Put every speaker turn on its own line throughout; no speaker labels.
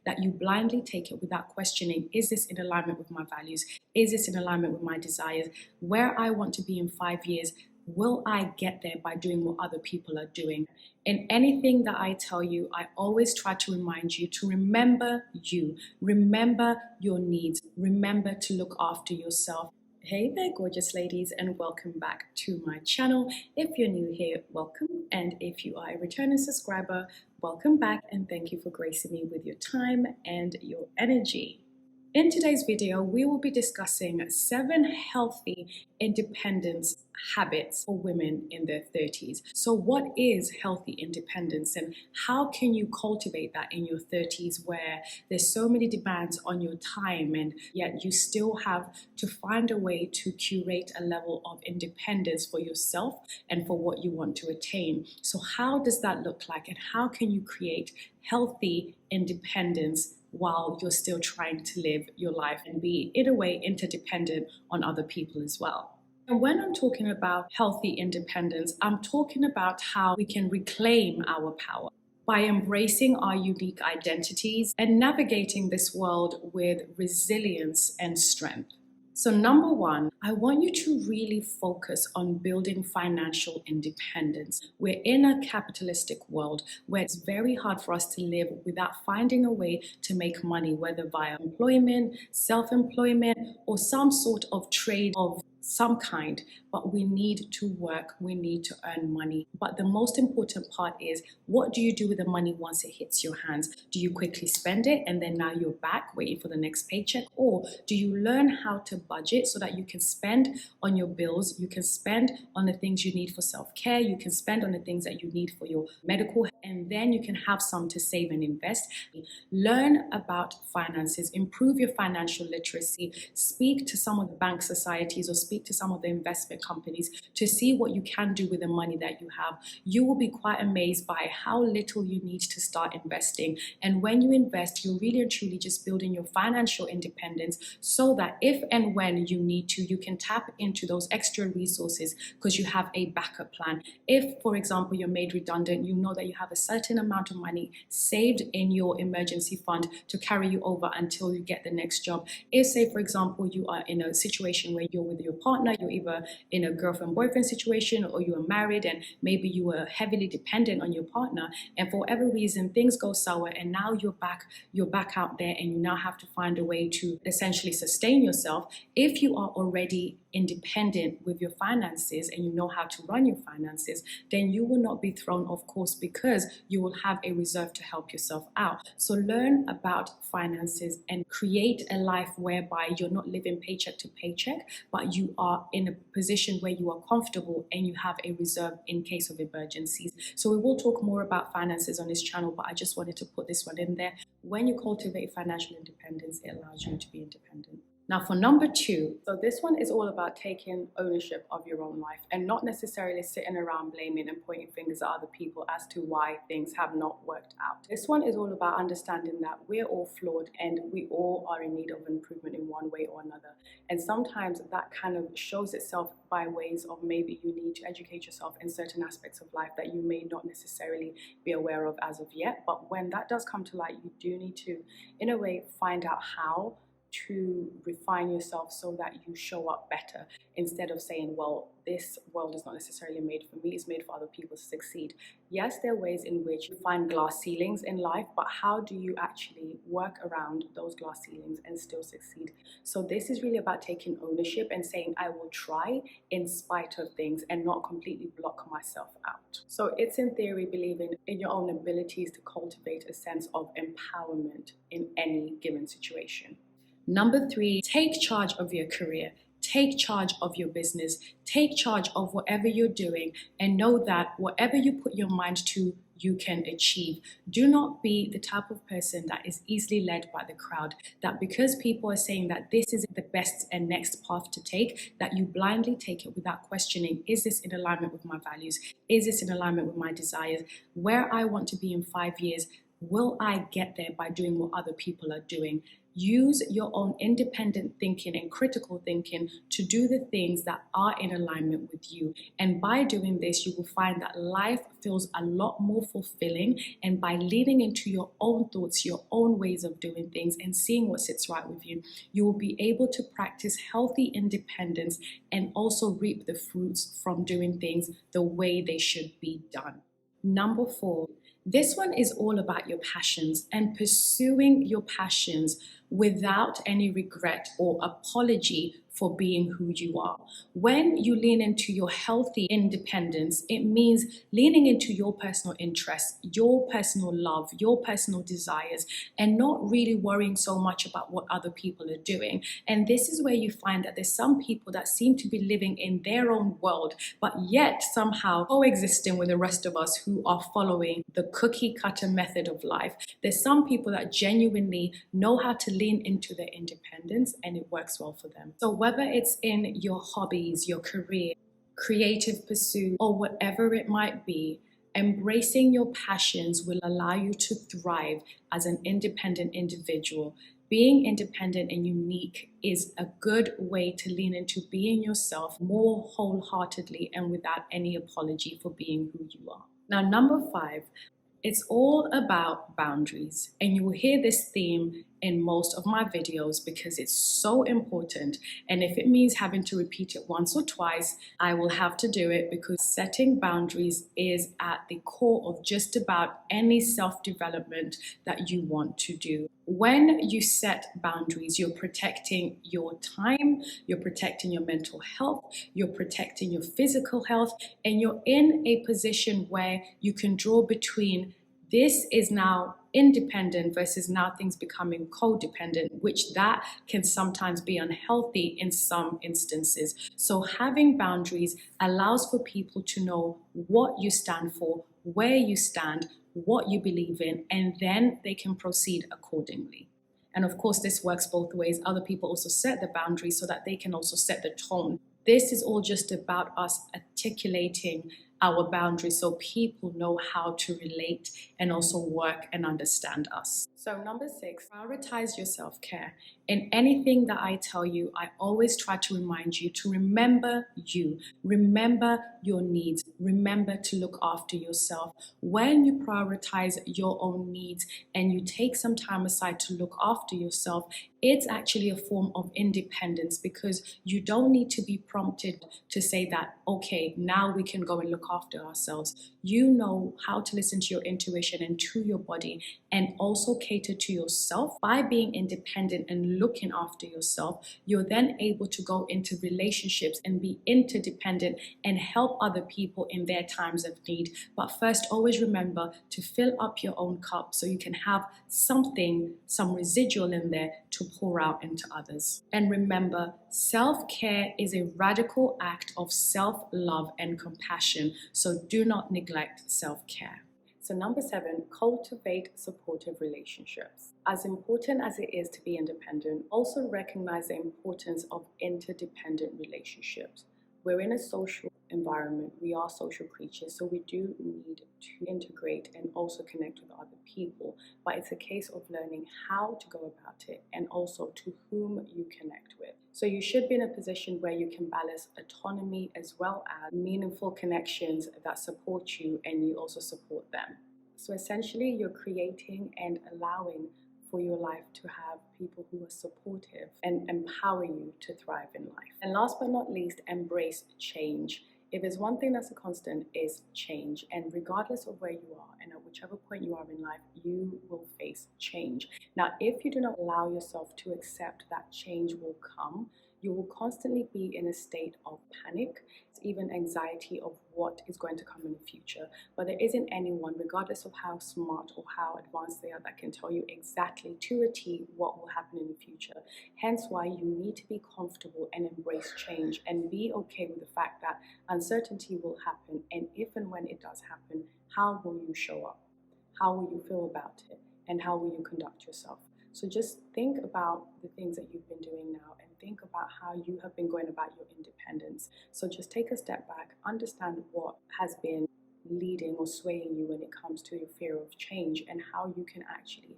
that you blindly take it without questioning, is this in alignment with my values? Is this in alignment with my desires? Where I want to be in 5 years, will I get there by doing what other people are doing? In anything that I tell you, I always try to remind you to remember you, remember your needs, remember to look after yourself. Hey there, gorgeous ladies, and welcome back to my channel. If you're new here, welcome, and if you are a returning subscriber, welcome back, and thank you for gracing me with your time and your energy. In today's video, we will be discussing 7 healthy independence habits for women in their 30s. So what is healthy independence, and how can you cultivate that in your 30s where there's so many demands on your time, and yet you still have to find a way to curate a level of independence for yourself and for what you want to attain? So how does that look like, and how can you create healthy independence while you're still trying to live your life and be, in a way, interdependent on other people as well? And when I'm talking about healthy independence, I'm talking about how we can reclaim our power by embracing our unique identities and navigating this world with resilience and strength. So number 1, I want you to really focus on building financial independence. We're in a capitalistic world where it's very hard for us to live without finding a way to make money, whether via employment, self-employment, or some sort of trade of some kind. But we need to work, we need to earn money. But the most important part is, what do you do with the money once it hits your hands? Do you quickly spend it and then now you're back waiting for the next paycheck? Or do you learn how to budget so that you can spend on your bills, you can spend on the things you need for self-care, you can spend on the things that you need for your medical, and then you can have some to save and invest? Learn about finances, improve your financial literacy, speak to some of the bank societies or speak to some of the investment companies to see what you can do with the money that you have. You will be quite amazed by how little you need to start investing. And when you invest, you're really and truly just building your financial independence so that if and when you need to, you can tap into those extra resources because you have a backup plan. If, for example, you're made redundant, you know that you have a certain amount of money saved in your emergency fund to carry you over until you get the next job. If, say, for example, you are in a situation where you're with your partner, you're either in a girlfriend-boyfriend situation, or you are married and maybe you were heavily dependent on your partner, and for whatever reason things go sour and now you're back out there and you now have to find a way to essentially sustain yourself. If you are already independent with your finances and you know how to run your finances, then you will not be thrown off course because you will have a reserve to help yourself out. So learn about finances and create a life whereby you're not living paycheck to paycheck, but you are in a position where you are comfortable and you have a reserve in case of emergencies. So we will talk more about finances on this channel, but I just wanted to put this one in there. When you cultivate financial independence, it allows you to be independent. Now for number 2, so this one is all about taking ownership of your own life and not necessarily sitting around blaming and pointing fingers at other people as to why things have not worked out. This one is all about understanding that we're all flawed and we all are in need of improvement in one way or another. And sometimes that kind of shows itself by ways of maybe you need to educate yourself in certain aspects of life that you may not necessarily be aware of as of yet. But when that does come to light, you do need to, in a way, find out how to refine yourself so that you show up better, instead of saying, well, this world is not necessarily made for me, it's made for other people to succeed. Yes, there are ways in which you find glass ceilings in life, but how do you actually work around those glass ceilings and still succeed? So this is really about taking ownership and saying, I will try in spite of things and not completely block myself out. So it's, in theory, believing in your own abilities to cultivate a sense of empowerment in any given situation. Number 3, take charge of your career. Take charge of your business. Take charge of whatever you're doing, and know that whatever you put your mind to, you can achieve. Do not be the type of person that is easily led by the crowd, that because people are saying that this is the best and next path to take, that you blindly take it without questioning, is this in alignment with my values? Is this in alignment with my desires? Where I want to be in 5 years, will I get there by doing what other people are doing? Use your own independent thinking and critical thinking to do the things that are in alignment with you. And by doing this, you will find that life feels a lot more fulfilling. And by leaning into your own thoughts, your own ways of doing things, and seeing what sits right with you, you will be able to practice healthy independence and also reap the fruits from doing things the way they should be done. Number 4, this one is all about your passions and pursuing your passions without any regret or apology for being who you are. When you lean into your healthy independence, it means leaning into your personal interests, your personal love, your personal desires, and not really worrying so much about what other people are doing. And this is where you find that there's some people that seem to be living in their own world, but yet somehow coexisting with the rest of us who are following the cookie cutter method of life. There's some people that genuinely know how to lean into their independence, and it works well for them. So whether it's in your hobbies, your career, creative pursuit, or whatever it might be, embracing your passions will allow you to thrive as an independent individual. Being independent and unique is a good way to lean into being yourself more wholeheartedly and without any apology for being who you are. Now, number 5, it's all about boundaries. And you will hear this theme in most of my videos because it's so important. And if it means having to repeat it once or twice, I will have to do it, because setting boundaries is at the core of just about any self-development that you want to do. When you set boundaries, you're protecting your time, you're protecting your mental health, you're protecting your physical health, and you're in a position where you can draw between this is now independent versus now things becoming codependent, which that can sometimes be unhealthy in some instances. So having boundaries allows for people to know what you stand for, where you stand, what you believe in, and then they can proceed accordingly. And of course, this works both ways. Other people also set the boundaries so that they can also set the tone. This is all just about us articulating our boundaries so people know how to relate and also work and understand us. So number 6, prioritize your self-care. In anything that I tell you, I always try to remind you to remember you, remember your needs, remember to look after yourself. When you prioritize your own needs and you take some time aside to look after yourself, it's actually a form of independence, because you don't need to be prompted to say that, okay, now we can go and look after ourselves. You know how to listen to your intuition and to your body, and also cater to yourself. By being independent and looking after yourself, you're then able to go into relationships and be interdependent and help other people in their times of need. But first, always remember to fill up your own cup so you can have something, some residual in there to pour out into others. And remember, self-care is a radical act of self-love and compassion, so do not neglect self-care. So number 7, cultivate supportive relationships. As important as it is to be independent, also recognize the importance of interdependent relationships. We're in a social environment, we are social creatures, so we do need to integrate and also connect with other people. But it's a case of learning how to go about it and also to whom you connect with. So you should be in a position where you can balance autonomy as well as meaningful connections that support you and you also support them. So essentially, you're creating and allowing for your life to have people who are supportive and empower you to thrive in life. And last but not least, embrace change. If there's one thing that's a constant, is change. And regardless of where you are and at whichever point you are in life, you will face change. Now, if you do not allow yourself to accept that change will come, you will constantly be in a state of panic, even anxiety of what is going to come in the future. But there isn't anyone, regardless of how smart or how advanced they are, that can tell you exactly to a T what will happen in the future. Hence why you need to be comfortable and embrace change and be okay with the fact that uncertainty will happen. And if and when it does happen, how will you show up? How will you feel about it? And how will you conduct yourself? So just think about the things that you've been doing now and think about how you have been going about your independence. So just take a step back, understand what has been leading or swaying you when it comes to your fear of change, and how you can actually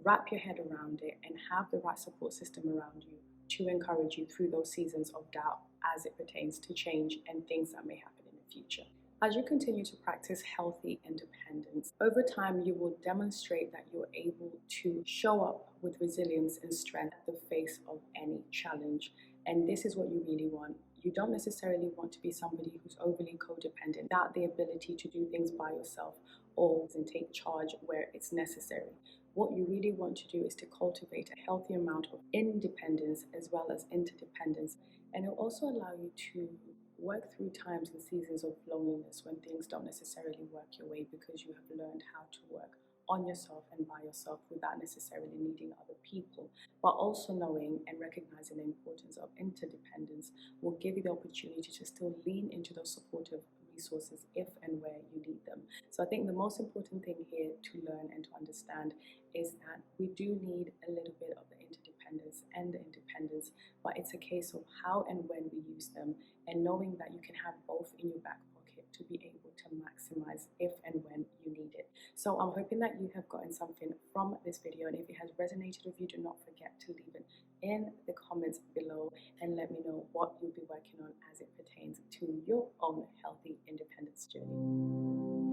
wrap your head around it and have the right support system around you to encourage you through those seasons of doubt as it pertains to change and things that may happen in the future. As you continue to practice healthy independence, over time you will demonstrate that you're able to show up with resilience and strength at the face of any challenge. And this is what you really want. You don't necessarily want to be somebody who's overly codependent, without the ability to do things by yourself or and take charge where it's necessary. What you really want to do is to cultivate a healthy amount of independence as well as interdependence. And it will also allow you to work through times and seasons of loneliness when things don't necessarily work your way, because you have learned how to work on yourself and by yourself without necessarily needing other people. But also knowing and recognizing the importance of interdependence will give you the opportunity to still lean into those supportive resources if and where you need them. So I think the most important thing here to learn and to understand is that we do need a little bit of the interdependence and the independence, but it's a case of how and when we use them, and knowing that you can have both in your back pocket to be able to maximize if and when you need it. So I'm hoping that you have gotten something from this video, and if it has resonated with you, do not forget to leave it in the comments below and let me know what you'll be working on as it pertains to your own healthy independence journey.